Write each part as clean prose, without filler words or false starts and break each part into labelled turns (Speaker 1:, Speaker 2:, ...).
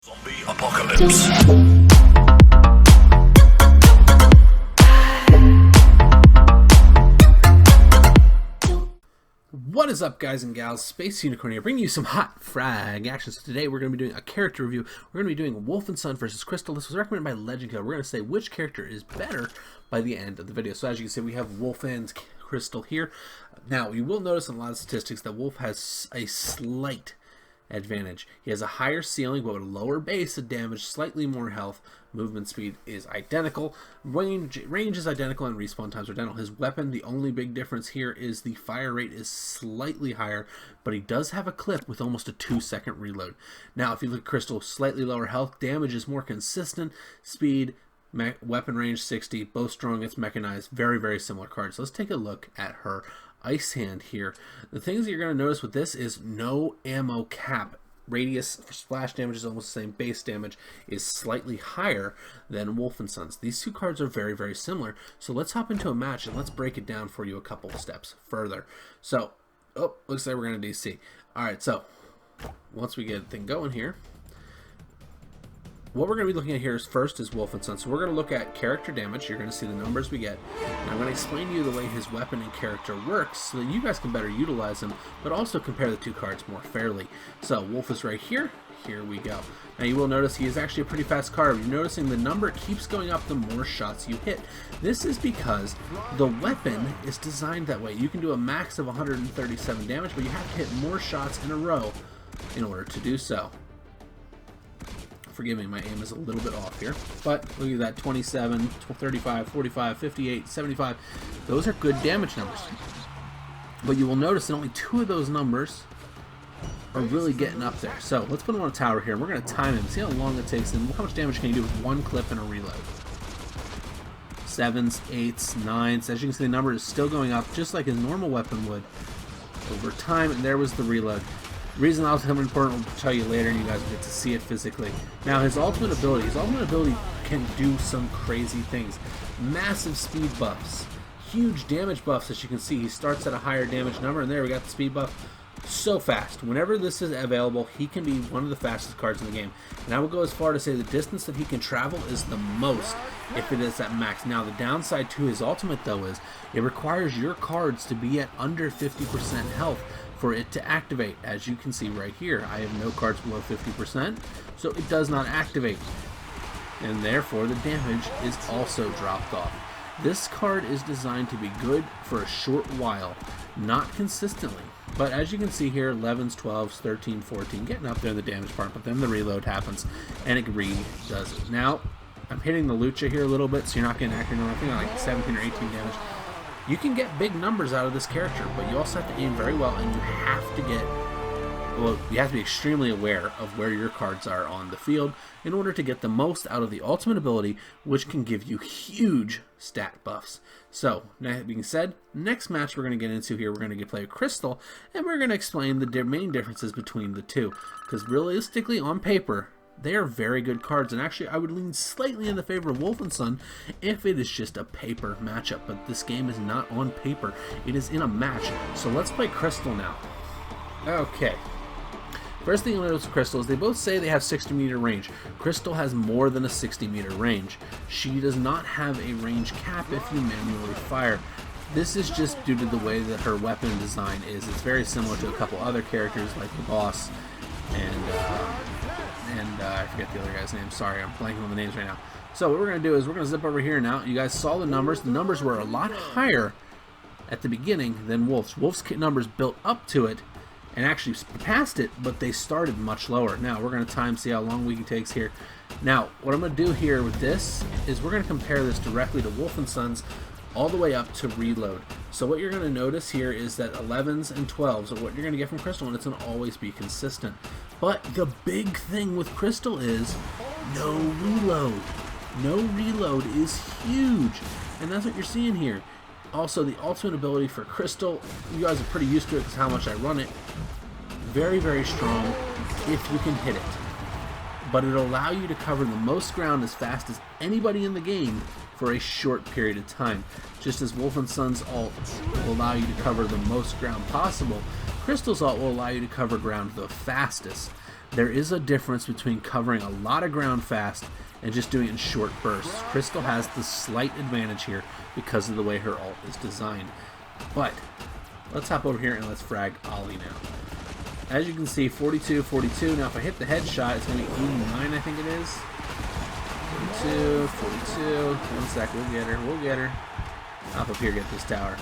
Speaker 1: Zombie apocalypse.
Speaker 2: What is up, guys and gals? Space Unicorn here, bringing you some hot frag action. So today we're going to be doing a character review. We're going to be doing Wolfenstein versus Krystal. This was recommended by Legend Code. We're going to say which character is better by the end of the video. So as you can see, we have Wolf and Krystal here. Now, you will notice in a lot of statistics that Wolf has a slight advantage. He has a higher ceiling but with a lower base of damage, slightly more health. Movement speed is identical, range is identical, and respawn times are identical. His weapon, the only big difference here is the fire rate is slightly higher, but he does have a clip with almost a 2-second reload. Now if you look at Krystal, slightly lower health, damage is more consistent, speed, weapon range 60, both strong against mechanized, very similar cards. So let's take a look at her ice hand here. The things that you're going to notice with this is no ammo cap. Radius for splash damage is almost the same. Base damage is slightly higher than Wolfenstein's. These two cards are very similar. So let's hop into a match and let's break it down for you a couple of steps further. So, looks like we're going to DC. Alright, so once we get the thing going here, what we're going to be looking at here is first is Wolfenstein. So we're going to look at character damage. You're going to see the numbers we get. And I'm going to explain to you the way his weapon and character works so that you guys can better utilize them, but also compare the two cards more fairly. So Wolf is right here. Here we go. Now you will notice he is actually a pretty fast card. You're noticing the number keeps going up the more shots you hit. This is because the weapon is designed that way. You can do a max of 137 damage, but you have to hit more shots in a row in order to do so. Forgive me, my aim is a little bit off here, but look at that, 27, 35, 45, 58, 75. Those are good damage numbers. But you will notice that only 2 of those numbers are really getting up there. So let's put him on a tower here. We're going to time him, see how long it takes and how much damage can you do with one clip and a reload. 7s, 8s, 9s. As you can see, the number is still going up, just like his normal weapon would over time. And there was the reload. The reason that was important will tell you later, and you guys will get to see it physically. Now, his ultimate ability can do some crazy things. Massive speed buffs, huge damage buffs. As you can see, he starts at a higher damage number, and there we got the speed buff. So fast. Whenever this is available, he can be one of the fastest cards in the game. And I will go as far to say the distance that he can travel is the most if it is at max. Now, the downside to his ultimate, though, is it requires your cards to be at under 50% health for it to activate. As you can see right here, I have no cards below 50%, so it does not activate. And therefore, the damage is also dropped off. This card is designed to be good for a short while, not consistently. But as you can see here, 11s, 12s, 13, 14, getting up there in the damage part, but then the reload happens, and it redoes it. Now, I'm hitting the Lucha here a little bit, so you're not getting accurate number. I think like 17 or 18 damage. You can get big numbers out of this character, but you also have to aim very well, and you have to be extremely aware of where your cards are on the field in order to get the most out of the ultimate ability, which can give you huge stat buffs. So, that being said, next match we're going to get into here, we're going to play Krystal, and we're going to explain the main differences between the two, because realistically, on paper, they are very good cards, and actually I would lean slightly in the favor of Wolfenstein if it is just a paper matchup, but this game is not on paper, it is in a match. So let's play Krystal now. Okay. First thing you'll notice with Krystal is they both say they have 60-meter range. Krystal has more than a 60-meter range. She does not have a range cap if you manually fire. This is just due to the way that her weapon design is. It's very similar to a couple other characters like the boss and I forget the other guy's name. Sorry, I'm blanking on the names right now. So what we're going to do is we're going to zip over here now. You guys saw the numbers. The numbers were a lot higher at the beginning than Wolf's. Wolf's numbers built up to it and actually passed it, but they started much lower. Now we're going to see how long he takes here. Now what I'm going to do here with this is we're going to compare this directly to Wolfenstein's all the way up to reload. So what you're going to notice here is that 11s and 12s are what you're going to get from Krystal, and it's going to always be consistent. But the big thing with Krystal is no reload. No reload is huge, and that's what you're seeing here. Also, the ultimate ability for Krystal, you guys are pretty used to it because how much I run it. Very strong if you can hit it. But it'll allow you to cover the most ground as fast as anybody in the game for a short period of time. Just as Wolfenstein's ult will allow you to cover the most ground possible, Krystal's ult will allow you to cover ground the fastest. there is a difference between covering a lot of ground fast and just doing it in short bursts. Krystal has the slight advantage here because of the way her ult is designed. But let's hop over here and let's frag Ollie now. As you can see, 42, 42. Now if I hit the headshot, it's going to be 89, I think it is. 42, 42. 1 sec, we'll get her, we'll get her. Up here, get this tower.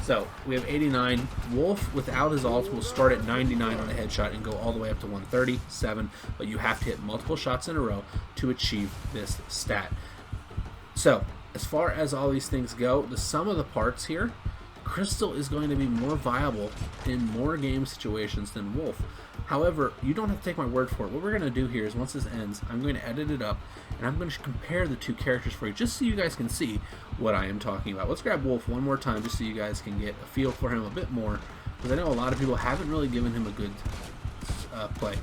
Speaker 2: So, we have 89. Wolf, without his ult, will start at 99 on a headshot and go all the way up to 137, but you have to hit multiple shots in a row to achieve this stat. So, as far as all these things go, the sum of the parts here, Krystal is going to be more viable in more game situations than Wolf. However, you don't have to take my word for it. What we're going to do here is once this ends, I'm going to edit it up, and I'm going to compare the two characters for you, just so you guys can see what I am talking about. Let's grab Wolf one more time, just so you guys can get a feel for him a bit more, because I know a lot of people haven't really given him a good play.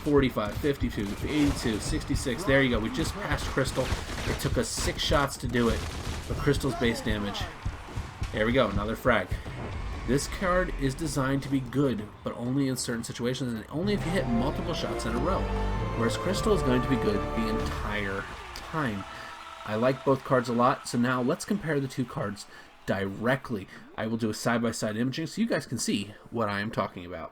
Speaker 2: 45, 52, 82, 66, there you go. We just passed Krystal. It took us 6 shots to do it, but Krystal's base damage. There we go, another frag. This card is designed to be good, but only in certain situations, and only if you hit multiple shots in a row. Whereas Krystal is going to be good the entire time. I like both cards a lot, so now let's compare the two cards directly. I will do a side-by-side imaging so you guys can see what I am talking about.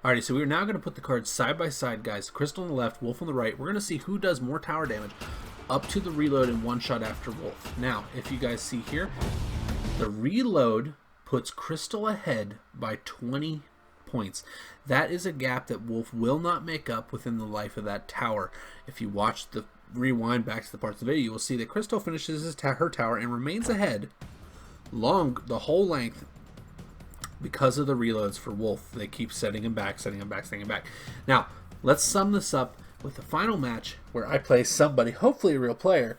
Speaker 2: Alrighty, so we're now going to put the cards side-by-side, guys. Krystal on the left, Wolf on the right. We're going to see who does more tower damage up to the reload in one shot after Wolf. Now, if you guys see here, the reload puts Krystal ahead by 20 points. That is a gap that Wolf will not make up within the life of that tower. If you watch the rewind back to the parts of the video, you will see that Krystal finishes her tower and remains ahead the whole length because of the reloads for Wolf. They keep setting him back, setting him back, setting him back. Now, let's sum this up with the final match where I play somebody, hopefully a real player,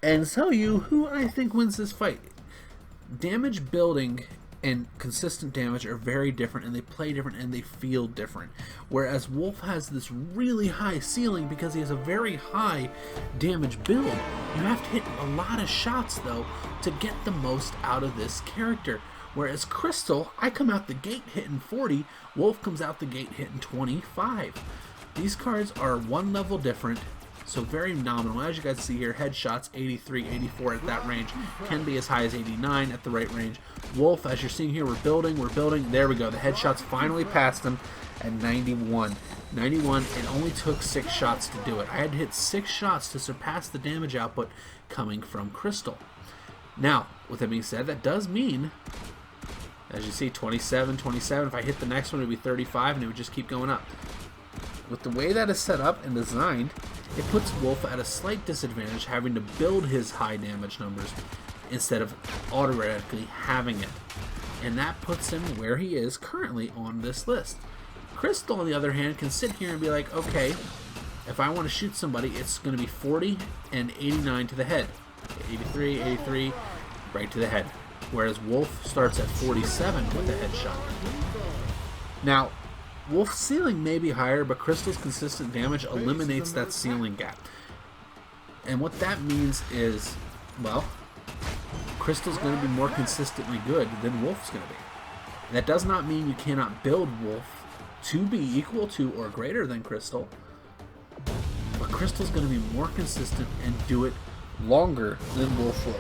Speaker 2: and tell you who I think wins this fight. Damage building and consistent damage are very different, and they play different, and they feel different. Whereas Wolf has this really high ceiling because he has a very high damage build. You have to hit a lot of shots, though, to get the most out of this character. Whereas Krystal, I come out the gate hitting 40, Wolf comes out the gate hitting 25. These cards are one level different, so very nominal. As you guys see here, headshots 83, 84 at that range, can be as high as 89 at the right range. Wolf, as you're seeing here, we're building, there we go. The headshots finally passed him at 91. 91, it only took 6 shots to do it. I had to hit 6 shots to surpass the damage output coming from Krystal. Now, with that being said, that does mean, as you see, 27, 27. If I hit the next one, it would be 35, and it would just keep going up. With the way that is set up and designed, it puts Wolf at a slight disadvantage, having to build his high damage numbers instead of automatically having it. And that puts him where he is currently on this list. Krystal, on the other hand, can sit here and be like, okay, if I want to shoot somebody, it's going to be 40 and 89 to the head. 83, 83, right to the head. Whereas Wolf starts at 47 with a headshot. Now, Wolf's ceiling may be higher, but Krystal's consistent damage eliminates that ceiling gap. And what that means is, well, Krystal's going to be more consistently good than Wolf's going to be. That does not mean you cannot build Wolf to be equal to or greater than Krystal, but Krystal's going to be more consistent and do it longer than Wolf will.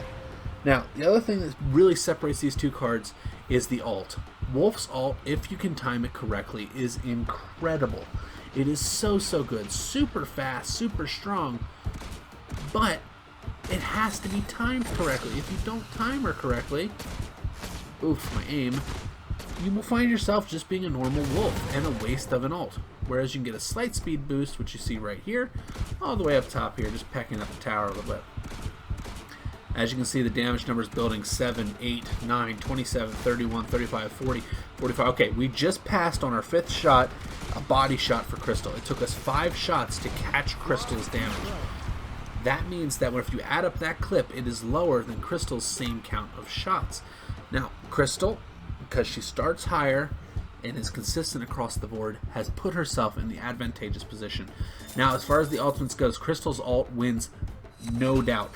Speaker 2: Now, the other thing that really separates these two cards is the ult. Wolf's ult, if you can time it correctly, is incredible. It is so good. Super fast, super strong, but it has to be timed correctly. If you don't time her correctly, oof, my aim, you will find yourself just being a normal Wolf and a waste of an ult. Whereas you can get a slight speed boost, which you see right here, all the way up top here, just pecking up the tower a little bit. As you can see, the damage numbers building 7, 8, 9, 27, 31, 35, 40, 45. Okay, we just passed on our 5th shot, a body shot for Krystal. It took us 5 shots to catch Krystal's damage. That means that if you add up that clip, it is lower than Krystal's same count of shots. Now, Krystal, because she starts higher and is consistent across the board, has put herself in the advantageous position. Now, as far as the ultimates goes, Krystal's ult wins, no doubt.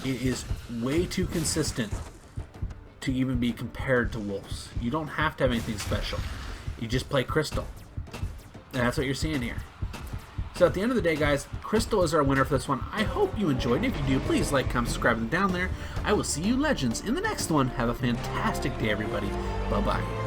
Speaker 2: It is way too consistent to even be compared to Wolf's. You don't have to have anything special. You just play Krystal. And that's what you're seeing here. So at the end of the day, guys, Krystal is our winner for this one. I hope you enjoyed. If you do, please like, comment, subscribe, and down there. I will see you legends in the next one. Have a fantastic day, everybody. Bye-bye.